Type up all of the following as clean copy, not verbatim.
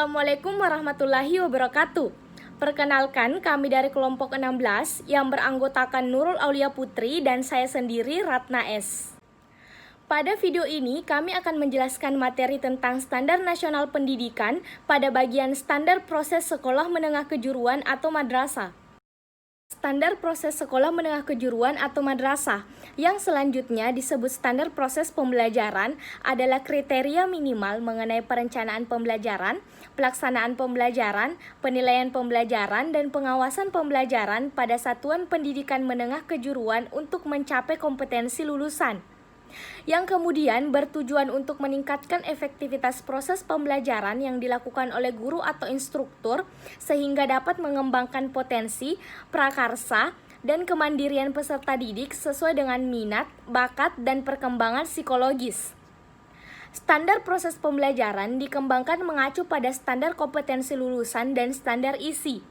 Assalamualaikum warahmatullahi wabarakatuh. Perkenalkan, kami dari kelompok 16 yang beranggotakan Nurul Aulia Putri dan saya sendiri Ratna S. Pada video ini, kami akan menjelaskan materi tentang Standar Nasional Pendidikan pada bagian Standar Proses Sekolah Menengah Kejuruan atau Madrasah. Standar Proses Sekolah Menengah Kejuruan atau Madrasah yang selanjutnya disebut Standar Proses Pembelajaran adalah kriteria minimal mengenai perencanaan pembelajaran, pelaksanaan pembelajaran, penilaian pembelajaran, dan pengawasan pembelajaran pada satuan pendidikan menengah kejuruan untuk mencapai kompetensi lulusan, yang kemudian bertujuan untuk meningkatkan efektivitas proses pembelajaran yang dilakukan oleh guru atau instruktur sehingga dapat mengembangkan potensi, prakarsa, dan kemandirian peserta didik sesuai dengan minat, bakat, dan perkembangan psikologis. Standar proses pembelajaran dikembangkan mengacu pada standar kompetensi lulusan dan standar isi.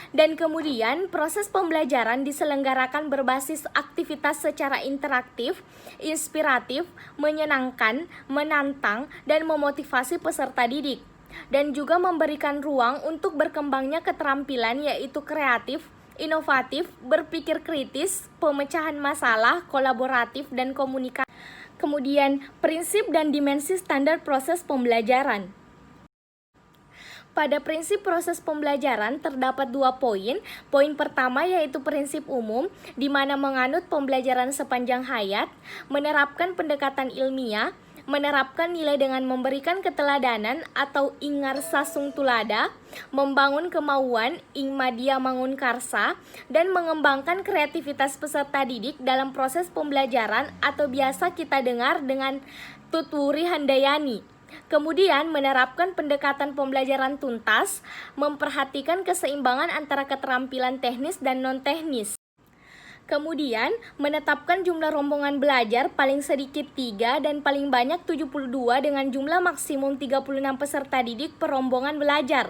Dan kemudian proses pembelajaran diselenggarakan berbasis aktivitas secara interaktif, inspiratif, menyenangkan, menantang, dan memotivasi peserta didik. Dan juga memberikan ruang untuk berkembangnya keterampilan yaitu kreatif, inovatif, berpikir kritis, pemecahan masalah, kolaboratif, dan komunikasi. Kemudian prinsip dan dimensi standar proses pembelajaran. Pada prinsip proses pembelajaran terdapat 2 poin. Poin pertama yaitu prinsip umum, di mana menganut pembelajaran sepanjang hayat, menerapkan pendekatan ilmiah, menerapkan nilai dengan memberikan keteladanan atau ingarsa sung tulada, membangun kemauan ing madya mangun karsa, dan mengembangkan kreativitas peserta didik dalam proses pembelajaran atau biasa kita dengar dengan tuturi handayani. Kemudian menerapkan pendekatan pembelajaran tuntas, memperhatikan keseimbangan antara keterampilan teknis dan non-teknis. Kemudian menetapkan jumlah rombongan belajar paling sedikit 3 dan paling banyak 72 dengan jumlah maksimum 36 peserta didik per rombongan belajar.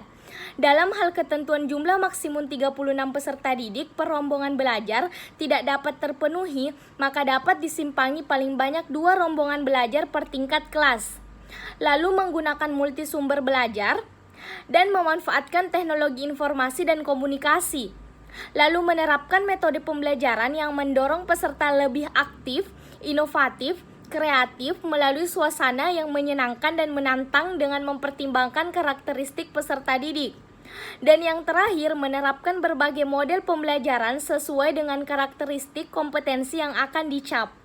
Dalam hal ketentuan jumlah maksimum 36 peserta didik per rombongan belajar tidak dapat terpenuhi, maka dapat disimpangi paling banyak 2 rombongan belajar per tingkat kelas. Lalu menggunakan multisumber belajar dan memanfaatkan teknologi informasi dan komunikasi. Lalu menerapkan metode pembelajaran yang mendorong peserta lebih aktif, inovatif, kreatif melalui suasana yang menyenangkan dan menantang dengan mempertimbangkan karakteristik peserta didik. Dan yang terakhir, menerapkan berbagai model pembelajaran sesuai dengan karakteristik kompetensi yang akan dicap.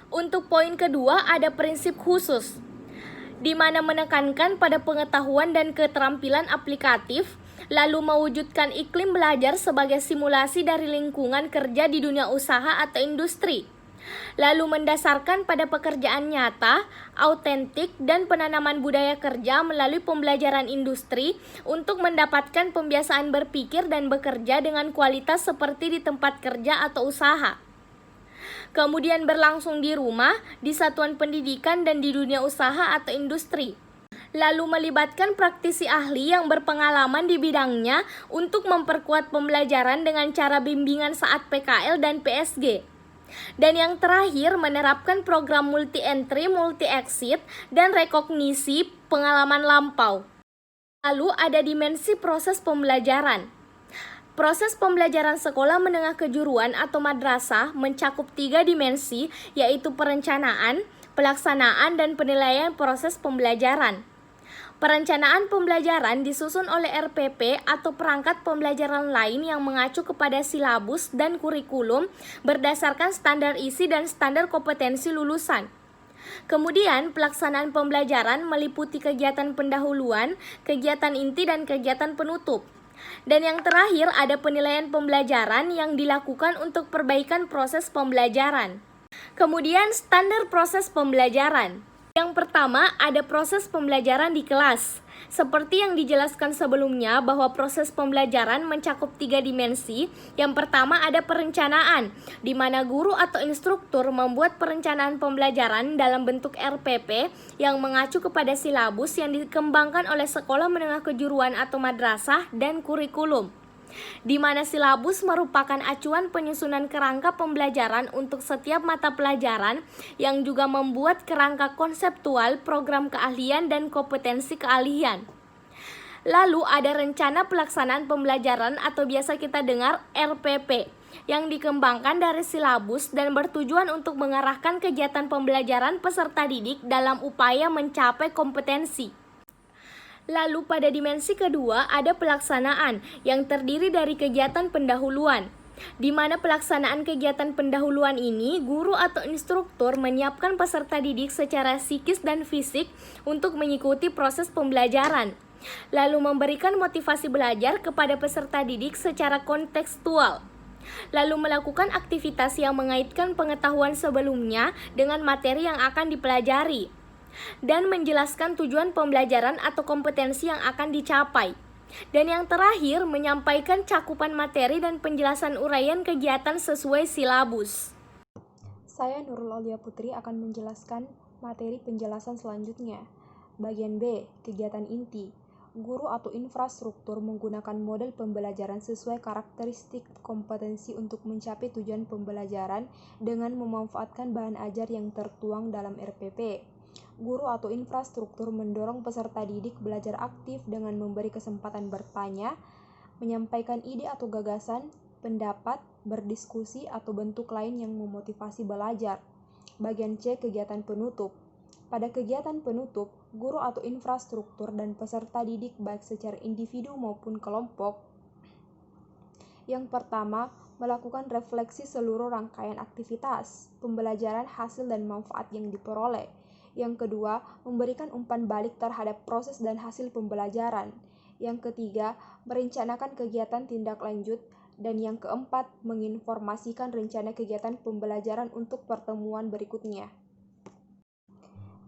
Untuk poin kedua ada prinsip khusus, di mana menekankan pada pengetahuan dan keterampilan aplikatif, lalu mewujudkan iklim belajar sebagai simulasi dari lingkungan kerja di dunia usaha atau industri. Lalu mendasarkan pada pekerjaan nyata, autentik, dan penanaman budaya kerja melalui pembelajaran industri untuk mendapatkan pembiasaan berpikir dan bekerja dengan kualitas seperti di tempat kerja atau usaha. Kemudian berlangsung di rumah, di satuan pendidikan, dan di dunia usaha atau industri. Lalu melibatkan praktisi ahli yang berpengalaman di bidangnya untuk memperkuat pembelajaran dengan cara bimbingan saat PKL dan PSG. Dan yang terakhir menerapkan program multi-entry, multi-exit, dan rekognisi pengalaman lampau. Lalu ada dimensi proses pembelajaran. Proses pembelajaran sekolah menengah kejuruan atau madrasah mencakup 3 dimensi, yaitu perencanaan, pelaksanaan, dan penilaian proses pembelajaran. Perencanaan pembelajaran disusun oleh RPP atau perangkat pembelajaran lain yang mengacu kepada silabus dan kurikulum berdasarkan standar isi dan standar kompetensi lulusan. Kemudian pelaksanaan pembelajaran meliputi kegiatan pendahuluan, kegiatan inti, dan kegiatan penutup. Dan yang terakhir ada penilaian pembelajaran yang dilakukan untuk perbaikan proses pembelajaran. Kemudian standar proses pembelajaran. Yang pertama ada proses pembelajaran di kelas. Seperti yang dijelaskan sebelumnya bahwa proses pembelajaran mencakup 3 dimensi. Yang pertama ada perencanaan, di mana guru atau instruktur membuat perencanaan pembelajaran dalam bentuk RPP yang mengacu kepada silabus yang dikembangkan oleh sekolah menengah kejuruan atau madrasah dan kurikulum. di mana silabus merupakan acuan penyusunan kerangka pembelajaran untuk setiap mata pelajaran yang juga membuat kerangka konseptual, program keahlian, dan kompetensi keahlian. Lalu ada rencana pelaksanaan pembelajaran atau biasa kita dengar RPP yang dikembangkan dari silabus dan bertujuan untuk mengarahkan kegiatan pembelajaran peserta didik dalam upaya mencapai kompetensi. Lalu pada dimensi kedua ada pelaksanaan yang terdiri dari kegiatan pendahuluan, di mana pelaksanaan kegiatan pendahuluan ini guru atau instruktur menyiapkan peserta didik secara psikis dan fisik untuk mengikuti proses pembelajaran, lalu memberikan motivasi belajar kepada peserta didik secara kontekstual, lalu melakukan aktivitas yang mengaitkan pengetahuan sebelumnya dengan materi yang akan dipelajari, dan menjelaskan tujuan pembelajaran atau kompetensi yang akan dicapai. Dan yang terakhir, menyampaikan cakupan materi dan penjelasan uraian kegiatan sesuai silabus. Saya Nurul Aulia Putri akan menjelaskan materi penjelasan selanjutnya. Bagian B, kegiatan inti. Guru atau infrastruktur menggunakan model pembelajaran sesuai karakteristik kompetensi untuk mencapai tujuan pembelajaran dengan memanfaatkan bahan ajar yang tertuang dalam RPP. Guru atau infrastruktur mendorong peserta didik belajar aktif dengan memberi kesempatan bertanya, menyampaikan ide atau gagasan, pendapat, berdiskusi, atau bentuk lain yang memotivasi belajar. Bagian C, kegiatan penutup. Pada kegiatan penutup, guru atau infrastruktur dan peserta didik baik secara individu maupun kelompok. Yang pertama, melakukan refleksi seluruh rangkaian aktivitas, pembelajaran, hasil, dan manfaat yang diperoleh. Yang kedua, memberikan umpan balik terhadap proses dan hasil pembelajaran. Yang ketiga, merencanakan kegiatan tindak lanjut. Dan yang keempat, menginformasikan rencana kegiatan pembelajaran untuk pertemuan berikutnya.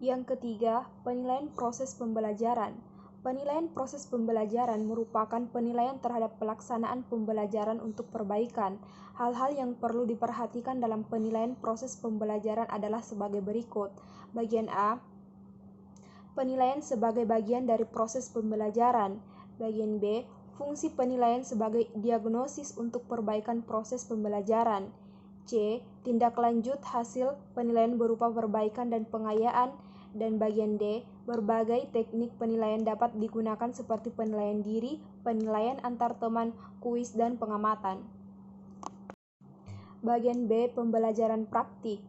Yang ketiga, penilaian proses pembelajaran. Penilaian proses pembelajaran merupakan penilaian terhadap pelaksanaan pembelajaran untuk perbaikan. Hal-hal yang perlu diperhatikan dalam penilaian proses pembelajaran adalah sebagai berikut. Bagian A, penilaian sebagai bagian dari proses pembelajaran. Bagian B, fungsi penilaian sebagai diagnosis untuk perbaikan proses pembelajaran. C, tindak lanjut hasil penilaian berupa perbaikan dan pengayaan. Dan bagian D, berbagai teknik penilaian dapat digunakan seperti penilaian diri, penilaian antar teman, kuis, dan pengamatan. Bagian B, pembelajaran praktik.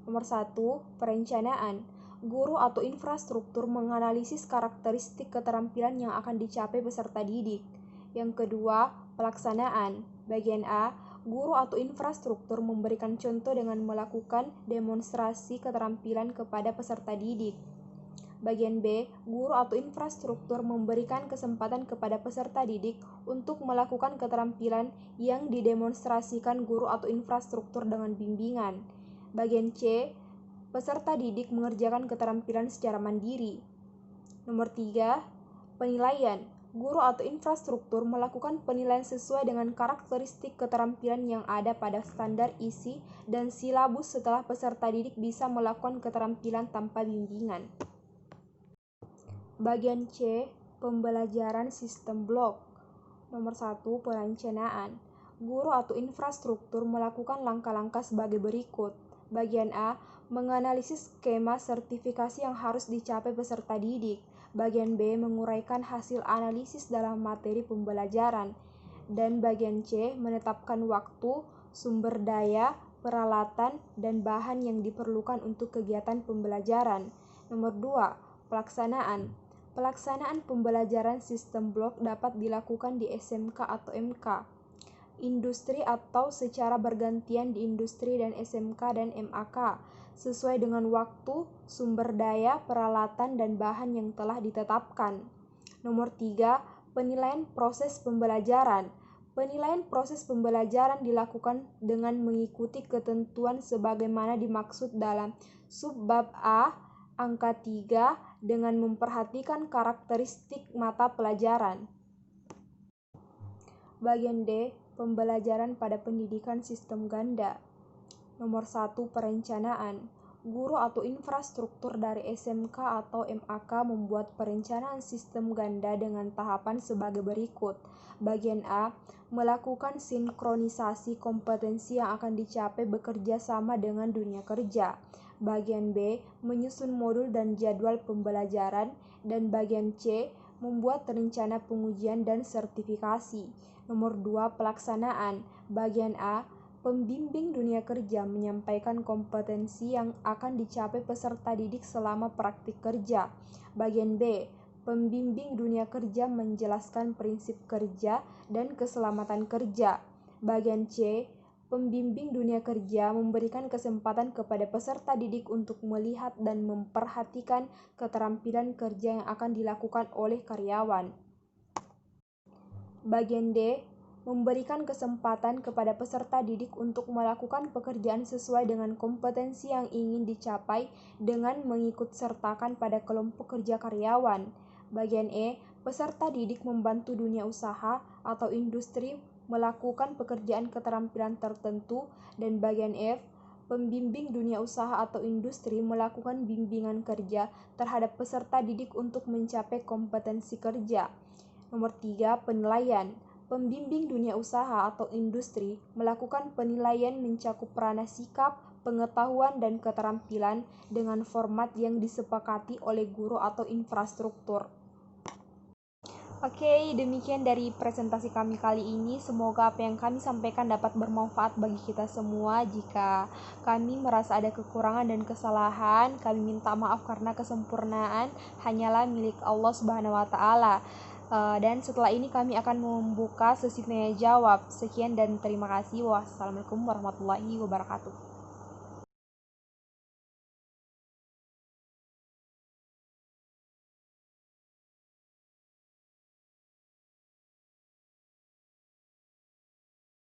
Nomor 1, perencanaan. Guru atau infrastruktur menganalisis karakteristik keterampilan yang akan dicapai peserta didik. Yang kedua, pelaksanaan. Bagian A, guru atau infrastruktur memberikan contoh dengan melakukan demonstrasi keterampilan kepada peserta didik. Bagian B, guru atau infrastruktur memberikan kesempatan kepada peserta didik untuk melakukan keterampilan yang didemonstrasikan guru atau infrastruktur dengan bimbingan. Bagian C, peserta didik mengerjakan keterampilan secara mandiri. Nomor 3, penilaian. Guru atau infrastruktur melakukan penilaian sesuai dengan karakteristik keterampilan yang ada pada standar isi dan silabus setelah peserta didik bisa melakukan keterampilan tanpa bimbingan. Bagian C, pembelajaran sistem blok. Nomor 1, perencanaan. Guru atau infrastruktur melakukan langkah-langkah sebagai berikut. Bagian A, menganalisis skema sertifikasi yang harus dicapai peserta didik. Bagian B, menguraikan hasil analisis dalam materi pembelajaran. Dan bagian C, menetapkan waktu, sumber daya, peralatan, dan bahan yang diperlukan untuk kegiatan pembelajaran. Nomor 2, pelaksanaan. Pelaksanaan pembelajaran sistem blok dapat dilakukan di SMK atau MK, industri atau secara bergantian di industri dan SMK dan MAK, sesuai dengan waktu, sumber daya, peralatan, dan bahan yang telah ditetapkan. Nomor 3, penilaian proses pembelajaran. Penilaian proses pembelajaran dilakukan dengan mengikuti ketentuan sebagaimana dimaksud dalam subbab A, angka 3, dengan memperhatikan karakteristik mata pelajaran. Bagian D, pembelajaran pada pendidikan sistem ganda. Nomor 1, perencanaan. Guru atau infrastruktur dari SMK atau MAK membuat perencanaan sistem ganda dengan tahapan sebagai berikut. Bagian A, melakukan sinkronisasi kompetensi yang akan dicapai bekerja sama dengan dunia kerja. Bagian B, menyusun modul dan jadwal pembelajaran. Dan bagian C, membuat rencana pengujian dan sertifikasi. Nomor 2, pelaksanaan. Bagian A, pembimbing dunia kerja menyampaikan kompetensi yang akan dicapai peserta didik selama praktik kerja. Bagian B, pembimbing dunia kerja menjelaskan prinsip kerja dan keselamatan kerja. Bagian C, pembimbing dunia kerja memberikan kesempatan kepada peserta didik untuk melihat dan memperhatikan keterampilan kerja yang akan dilakukan oleh karyawan. Bagian D, memberikan kesempatan kepada peserta didik untuk melakukan pekerjaan sesuai dengan kompetensi yang ingin dicapai dengan mengikutsertakan pada kelompok kerja karyawan. Bagian E, peserta didik membantu dunia usaha atau industri melakukan pekerjaan keterampilan tertentu. Dan bagian F, pembimbing dunia usaha atau industri melakukan bimbingan kerja terhadap peserta didik untuk mencapai kompetensi kerja. Nomor 3, penilaian. Pembimbing dunia usaha atau industri melakukan penilaian mencakup ranah sikap, pengetahuan, dan keterampilan dengan format yang disepakati oleh guru atau infrastruktur. Oke, demikian dari presentasi kami kali ini. Semoga apa yang kami sampaikan dapat bermanfaat bagi kita semua. Jika kami merasa ada kekurangan dan kesalahan, kami minta maaf karena kesempurnaan hanyalah milik Allah Subhanahu wa Ta'ala. Dan setelah ini kami akan membuka sesi tanya jawab. Sekian dan terima kasih. Wassalamualaikum warahmatullahi wabarakatuh.